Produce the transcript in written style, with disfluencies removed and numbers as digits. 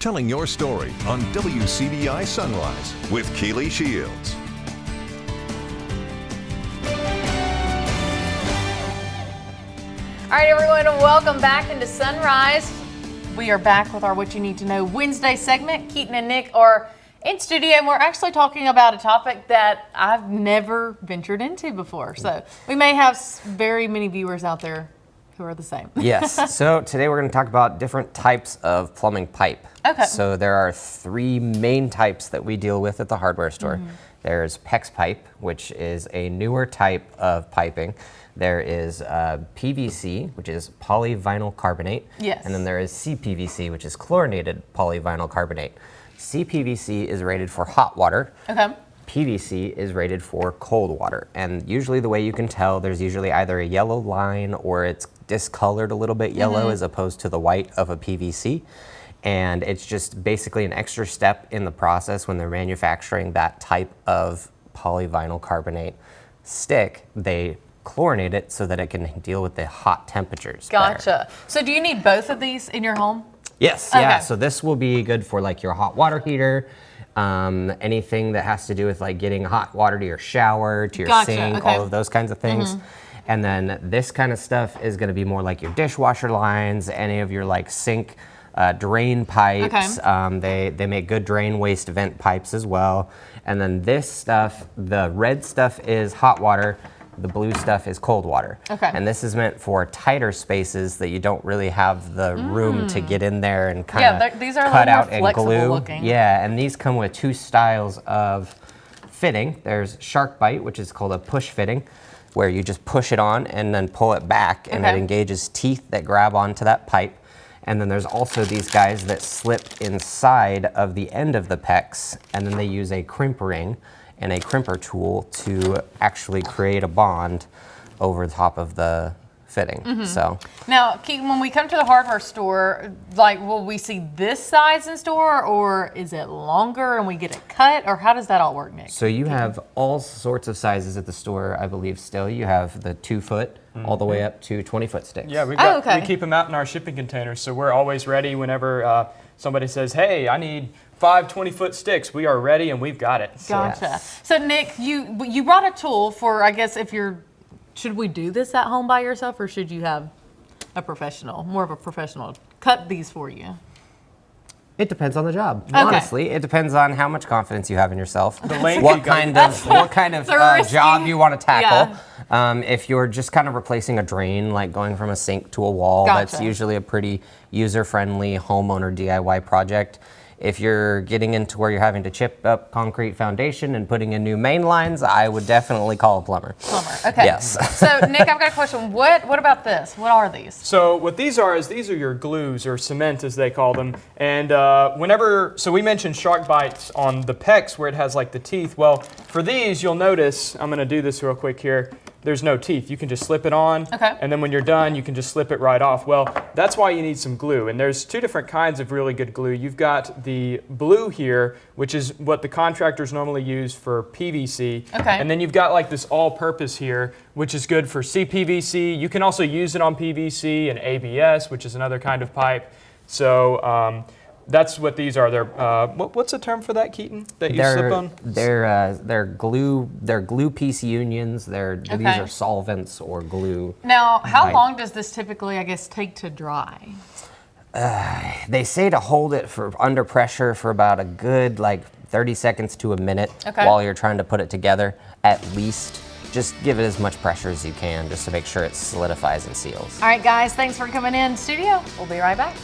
Telling your story on WCBI Sunrise with Kealy Shields. All right, everyone, welcome back into Sunrise. We are back with our What You Need to Know Wednesday segment. Keaton and Nick are in studio, and we're actually talking about a topic that I've never ventured into before. So we may have very many viewers out there who are the same. Yes. So today we're going to talk about different types of plumbing pipe. Okay. So there are three main types that we deal with at the hardware store. Mm-hmm. There's PEX pipe, which is a newer type of piping. There is PVC, which is polyvinyl carbonate. Yes. And then there is CPVC, which is chlorinated polyvinyl carbonate. CPVC is rated for hot water. Okay. PVC is rated for cold water. And usually the way you can tell, there's usually either a yellow line or it's discolored a little bit yellow as opposed to the white of a PVC. And it's just basically an extra step in the process when they're manufacturing that type of polyvinyl carbonate stick. They chlorinate it so that it can deal with the hot temperatures. Gotcha. So do you need both of these in your home? Yes, okay. Yeah. So this will be good for like your hot water heater, anything that has to do with like getting hot water to your shower, to your sink, okay. all of those kinds of things. And then this kind of stuff is going to be more like your dishwasher lines, any of your like sink drain pipes. Okay. They make good drain waste vent pipes as well. And then this stuff, the red stuff is hot water. The blue stuff is cold water. Okay. And this is meant for tighter spaces that you don't really have the room to get in there and kind of these are cut a little out more and flexible glue. looking. Yeah, and these come with two styles of fitting. There's shark bite, which is called a push fitting, where you just push it on and then pull it back, and it engages teeth that grab onto that pipe. And then there's also these guys that slip inside of the end of the PEX, and then they use a crimp ring and a crimper tool to actually create a bond over the top of the fitting. So now, Keaton, when we come to the hardware store, like, will we see this size in store, or is it longer and we get it cut, or how does that all work, Nick? So you have all sorts of sizes at the store, I believe. Still, you have the 2-foot all the way up to 20-foot sticks. Yeah, we keep them out in our shipping containers, so we're always ready whenever somebody says, "Hey, I need 5 20-foot sticks." We are ready and we've got it. Gotcha. Yes. So Nick, you brought a tool for, I guess, should we do this at home by yourself, or should you have more of a professional cut these for you? It depends on the job. Okay. Honestly, it depends on how much confidence you have in yourself. The length what kind of job you want to tackle. Yeah. If you're just kind of replacing a drain, like going from a sink to a wall, that's usually a pretty user-friendly homeowner DIY project. If you're getting into where you're having to chip up concrete foundation and putting in new main lines, I would definitely call a plumber. Okay. Yes. So Nick, I've got a question. What about this? What are these? So what these are your glues, or cement as they call them. And so we mentioned shark bites on the PEX where it has like the teeth. Well, for these, you'll notice, I'm going to do this real quick here. There's no teeth. You can just slip it on, and then when you're done, you can just slip it right off. Well, that's why you need some glue, and there's two different kinds of really good glue. You've got the blue here, which is what the contractors normally use for PVC, and then you've got like this all-purpose here, which is good for CPVC. You can also use it on PVC and ABS, which is another kind of pipe. So that's what these are. They're what's the term for that, Keaton? That you slip on? They're glue piece unions. These are solvents or glue. Now, how long does this typically, I guess, take to dry? They say to hold it under pressure for about a good 30 seconds to a minute while you're trying to put it together, at least. Just give it as much pressure as you can just to make sure it solidifies and seals. All right, guys, thanks for coming in studio. We'll be right back.